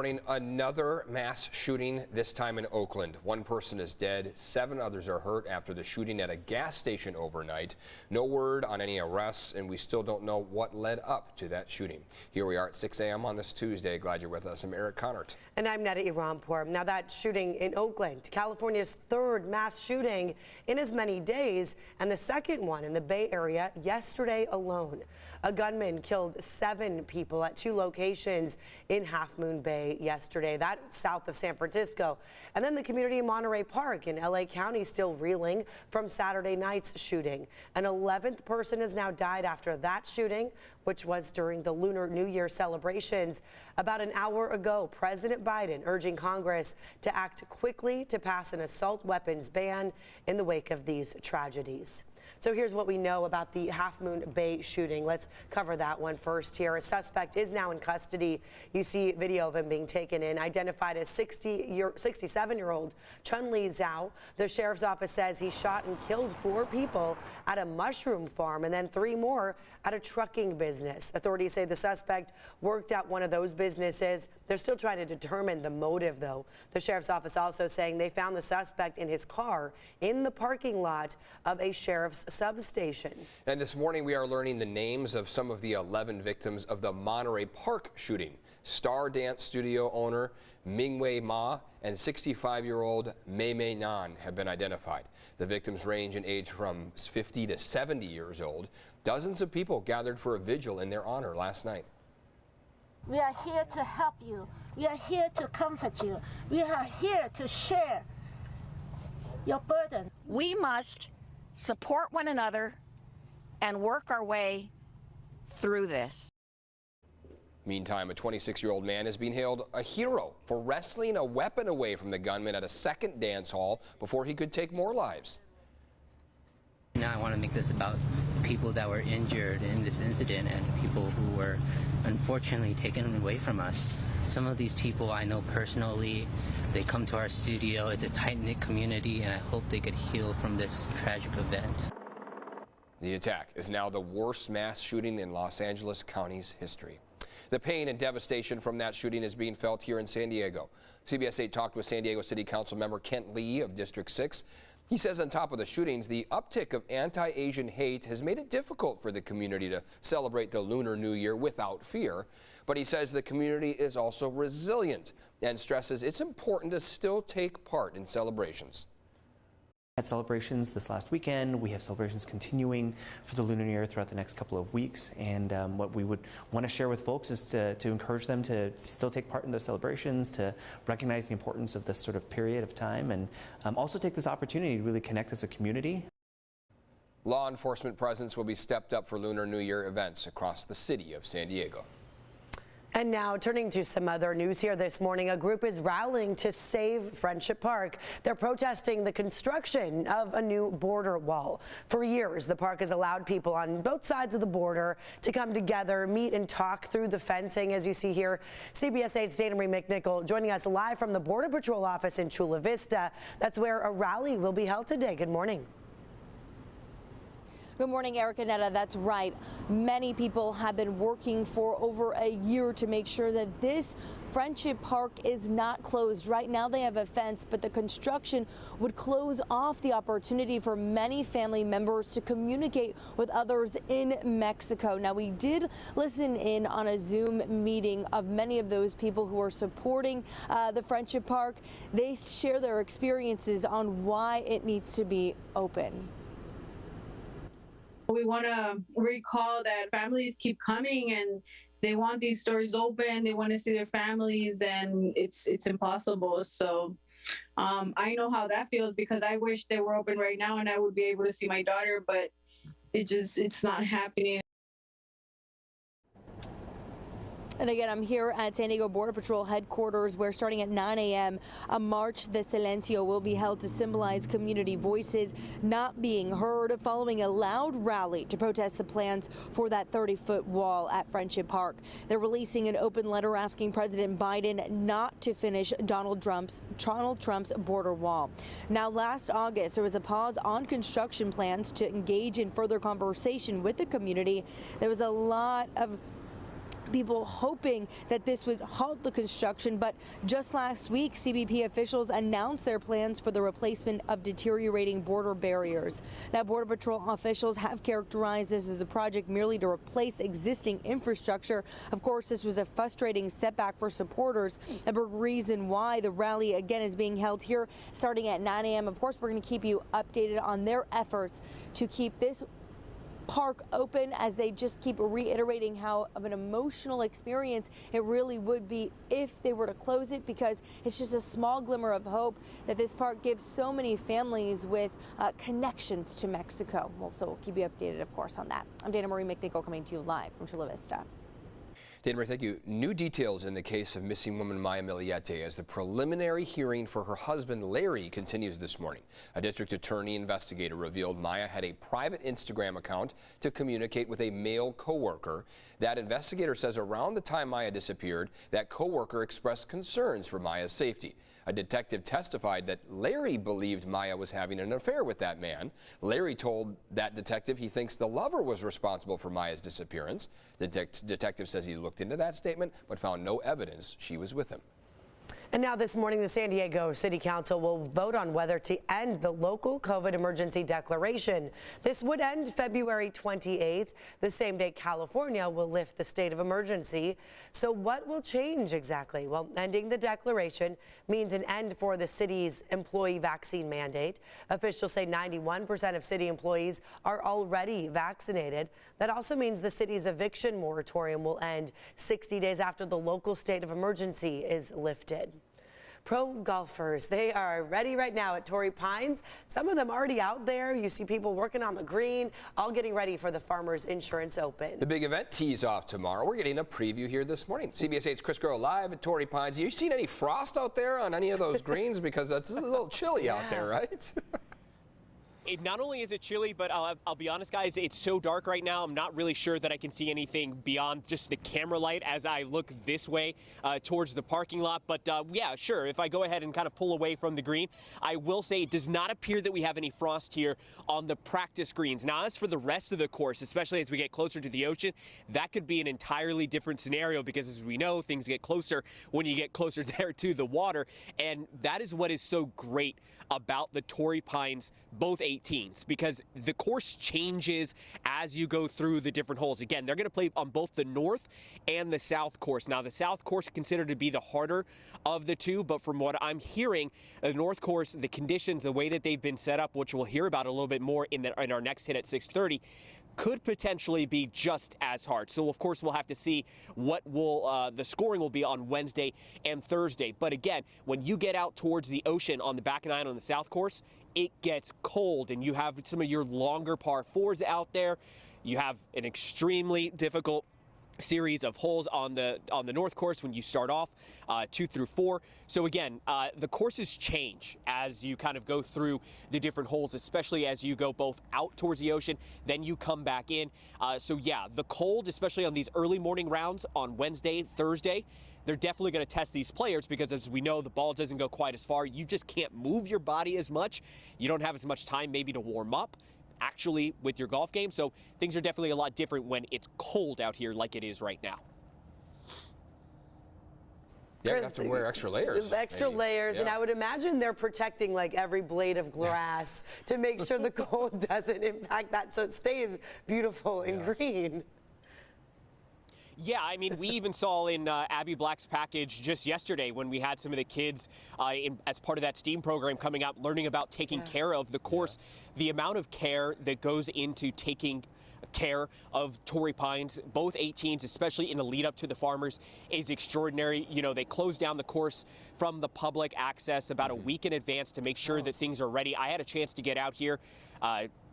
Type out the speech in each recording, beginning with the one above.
Another mass shooting, this time in Oakland. One person is dead, 7 others are hurt after the shooting at a gas station overnight. No word on any arrests, and we still don't know what led up to that shooting. Here we are at 6 a.m. on this Tuesday. Glad you're with us. I'm Eric Connert. And I'm Neda Iranpour. Now that shooting in Oakland, California's 3rd mass shooting in as many days, and the 2nd one in the Bay Area yesterday alone. A gunman killed 7 people at 2 locations in Half Moon Bay yesterday, that south of San Francisco. And then the community in Monterey Park in LA County still reeling from Saturday night's shooting. An 11th person has now died after that shooting, which was during the Lunar New Year celebrations. About an hour ago, President Biden urging Congress to act quickly to pass an assault weapons ban in the wake of these tragedies. So here's what we know about the Half Moon Bay shooting. Let's cover that one first here. A suspect is now in custody. You see video of him being taken in, identified as 67-year-old Chun-Li Zhao. The sheriff's office says he shot and killed 4 people at a mushroom farm and then 3 more at a trucking business. Authorities say the suspect worked at one of those businesses. They're still trying to determine the motive, though. The sheriff's office also saying they found the suspect in his car in the parking lot of a sheriff's substation. And this morning we are learning the names of some of the 11 victims of the Monterey Park shooting. Star Dance Studio owner Mingwei Ma and 65-year-old Mei Mei Nan have been identified. The victims range in age from 50 to 70 years old. Dozens of people gathered for a vigil in their honor last night. We are here to help you. We are here to comfort you. We are here to share your burden. We must support one another and work our way through this. Meantime, a 26-year-old man is being hailed a hero for wresting a weapon away from the gunman at a second dance hall before he could take more lives. Now I want to make this about people that were injured in this incident and people who were unfortunately taken away from us. Some of these people I know personally. They come to our studio. It's a tight-knit community, and I hope they could heal from this tragic event. The attack is now the worst mass shooting in Los Angeles County's history. The pain and devastation from that shooting is being felt here in San Diego. CBS 8 talked with San Diego City Council member Kent Lee of District 6. He says on top of the shootings, the uptick of anti-Asian hate has made it difficult for the community to celebrate the Lunar New Year without fear. But he says the community is also resilient and stresses it's important to still take part in celebrations. Had celebrations this last weekend. We have celebrations continuing for the Lunar New Year throughout the next couple of weeks. And what we would want to share with folks is to encourage them to still take part in those celebrations, to recognize the importance of this sort of period of time, and also take this opportunity to really connect as a community. Law enforcement presence will be stepped up for Lunar New Year events across the city of San Diego. And now turning to some other news here this morning, a group is rallying to save Friendship Park. They're protesting the construction of a new border wall. For years, the park has allowed people on both sides of the border to come together, meet and talk through the fencing, as you see here. CBS 8's Dana Marie McNichol joining us live from the Border Patrol office in Chula Vista. That's where a rally will be held today. Good morning. Good morning, Eric and Neda. That's right. Many people have been working for over a year to make sure that this Friendship Park is not closed. Right now they have a fence, but the construction would close off the opportunity for many family members to communicate with others in Mexico. Now, we did listen in on a Zoom meeting of many of those people who are supporting the Friendship Park. They share their experiences on why it needs to be open. We want to recall that families keep coming and they want these stores open. They want to see their families, and it's impossible. So I know how that feels because I wish they were open right now and I would be able to see my daughter, but it's not happening. And again, I'm here at San Diego Border Patrol headquarters, where starting at 9 a.m., a March de Silencio will be held to symbolize community voices not being heard following a loud rally to protest the plans for that 30-foot wall at Friendship Park. They're releasing an open letter asking President Biden not to finish Donald Trump's border wall. Now, last August, there was a pause on construction plans to engage in further conversation with the community. There was a lot of people hoping that this would halt the construction, but just last week, CBP officials announced their plans for the replacement of deteriorating border barriers. Now, Border Patrol officials have characterized this as a project merely to replace existing infrastructure. Of course, this was a frustrating setback for supporters, a big reason why the rally again is being held here starting at 9 a.m. Of course, we're going to keep you updated on their efforts to keep this park open, as they just keep reiterating how of an emotional experience it really would be if they were to close it, because it's just a small glimmer of hope that this park gives so many families with connections to Mexico. So we'll keep you updated, of course, on that. I'm Dana Marie McNichol, coming to you live from Chula Vista. Dana Marie, thank you. New details in the case of missing woman Maya Miliete as the preliminary hearing for her husband Larry continues this morning. A district attorney investigator revealed Maya had a private Instagram account to communicate with a male coworker. That investigator says around the time Maya disappeared, that coworker expressed concerns for Maya's safety. A detective testified that Larry believed Maya was having an affair with that man. Larry told that detective he thinks the lover was responsible for Maya's disappearance. The detective says he looked into that statement but found no evidence she was with him. And now this morning, the San Diego City Council will vote on whether to end the local COVID emergency declaration. This would end February 28th, the same day California will lift the state of emergency. So what will change exactly? Well, ending the declaration means an end for the city's employee vaccine mandate. Officials say 91% of city employees are already vaccinated. That also means the city's eviction moratorium will end 60 days after the local state of emergency is lifted. Pro golfers, they are ready right now at Torrey Pines. Some of them already out there. You see people working on the green, all getting ready for the Farmers Insurance Open. The big event tees off tomorrow. We're getting a preview here this morning. CBS 8's Chris Grow live at Torrey Pines. You seen any frost out there on any of those greens? Because it's a little chilly out there, right? Not only is it chilly, but I'll be honest, guys, it's so dark right now. I'm not really sure that I can see anything beyond just the camera light as I look this way towards the parking lot. But yeah, sure, if I go ahead and kind of pull away from the green, I will say it does not appear that we have any frost here on the practice greens. Now, as for the rest of the course, especially as we get closer to the ocean, that could be an entirely different scenario, because as we know, things get closer when you get closer there to the water. And that is what is so great about the Torrey Pines, both 18s, because the course changes as you go through the different holes. Again, they're going to play on both the north and the south course. Now, the south course is considered to be the harder of the two, but from what I'm hearing, the north course, the conditions, the way that they've been set up, which we'll hear about a little bit more in our next hit at 6:30, could potentially be just as hard. So, of course, we'll have to see what the scoring will be on Wednesday and Thursday. But again, when you get out towards the ocean on the back nine on the south course, it gets cold, and you have some of your longer par fours out there. You have an extremely difficult series of holes on the north course when you start off 2 through 4. So again, the courses change as you kind of go through the different holes, especially as you go both out towards the ocean, then you come back in. So yeah, the cold, especially on these early morning rounds on Wednesday, Thursday, they're definitely going to test these players, because as we know, the ball doesn't go quite as far. You just can't move your body as much. You don't have as much time maybe to warm up actually with your golf game. So things are definitely a lot different when it's cold out here like it is right now. Yeah, you have to wear extra layers. Extra layers, yeah. And I would imagine they're protecting like every blade of grass to make sure the cold doesn't impact that, so it stays beautiful and green. Yeah, I mean, we even saw in Abby Black's package just yesterday when we had some of the kids as part of that STEAM program coming out, learning about taking care of the course. The amount of care that goes into taking care of Torrey Pines, both 18s, especially in the lead up to the Farmers, is extraordinary. You know, they close down the course from the public access about a week in advance to make sure that things are ready. I had a chance to get out here.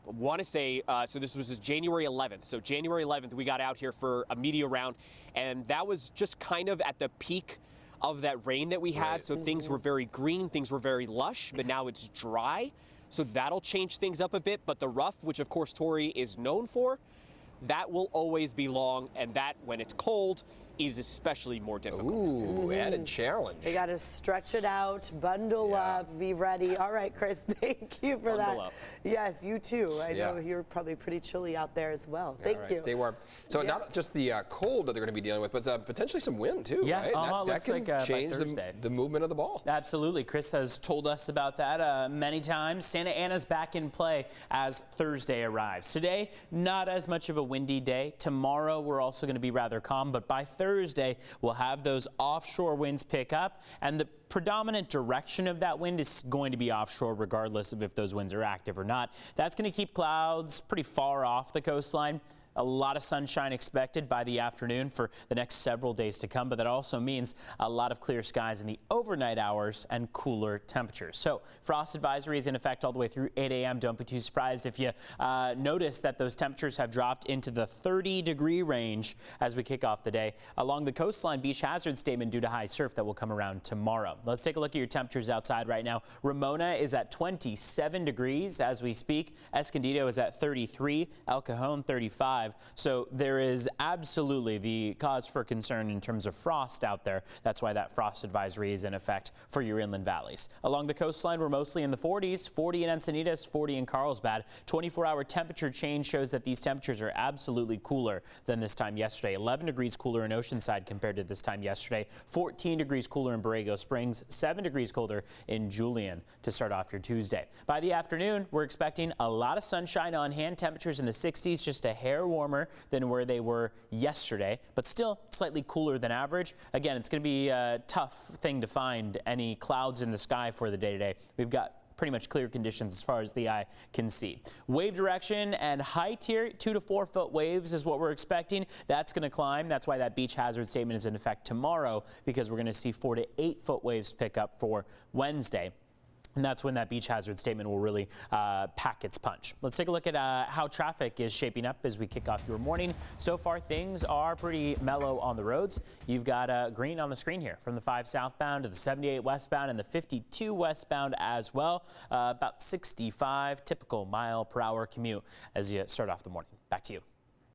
Want to say, so this was January 11th. So January 11th, we got out here for a media round, and that was just kind of at the peak of that rain that we had. So things were very green, things were very lush, but now it's dry. So that'll change things up a bit. But the rough, which of course Torrey is known for, that will always be long, and that when it's cold, is especially more difficult. Ooh, added challenge. They got to stretch it out, bundle up, be ready. All right, Chris, thank you for Bundle that. up. Yes, you too. I know you're probably pretty chilly out there as well. Thank All right, you. stay warm. So not just the cold that they're going to be dealing with, but potentially some wind too, Yeah, right? That looks can like by change Thursday. the movement of the ball. Absolutely. Chris has told us about that many times. Santa Ana's back in play as Thursday arrives. Today, not as much of a windy day. Tomorrow, we're also going to be rather calm, but by Thursday, we'll have those offshore winds pick up, and the predominant direction of that wind is going to be offshore regardless of if those winds are active or not. That's going to keep clouds pretty far off the coastline. A lot of sunshine expected by the afternoon for the next several days to come, but that also means a lot of clear skies in the overnight hours and cooler temperatures. So frost advisory is in effect all the way through 8 a.m. Don't be too surprised if you notice that those temperatures have dropped into the 30-degree range as we kick off the day. Along the coastline, beach hazard statement due to high surf that will come around tomorrow. Let's take a look at your temperatures outside right now. Ramona is at 27 degrees as we speak. Escondido is at 33. El Cajon 35. So there is absolutely the cause for concern in terms of frost out there. That's why that frost advisory is in effect for your inland valleys. Along the coastline, we're mostly in the 40s, 40 in Encinitas, 40 in Carlsbad. 24-hour temperature change shows that these temperatures are absolutely cooler than this time yesterday. 11 degrees cooler in Oceanside compared to this time yesterday. 14 degrees cooler in Borrego Springs. 7 degrees colder in Julian to start off your Tuesday. By the afternoon, we're expecting a lot of sunshine on hand. Temperatures in the 60s, just a hair warmer than where they were yesterday, but still slightly cooler than average. Again, it's going to be a tough thing to find any clouds in the sky for the day today. We've got pretty much clear conditions as far as the eye can see. Wave direction and height here, 2 to 4 foot waves is what we're expecting. That's going to climb. That's why that beach hazard statement is in effect tomorrow, because we're going to see 4 to 8 foot waves pick up for Wednesday. And that's when that beach hazard statement will really pack its punch. Let's take a look at how traffic is shaping up as we kick off your morning. So far, things are pretty mellow on the roads. You've got green on the screen here from the 5 southbound to the 78 westbound and the 52 westbound as well. About 65 typical mile per hour commute as you start off the morning. Back to you.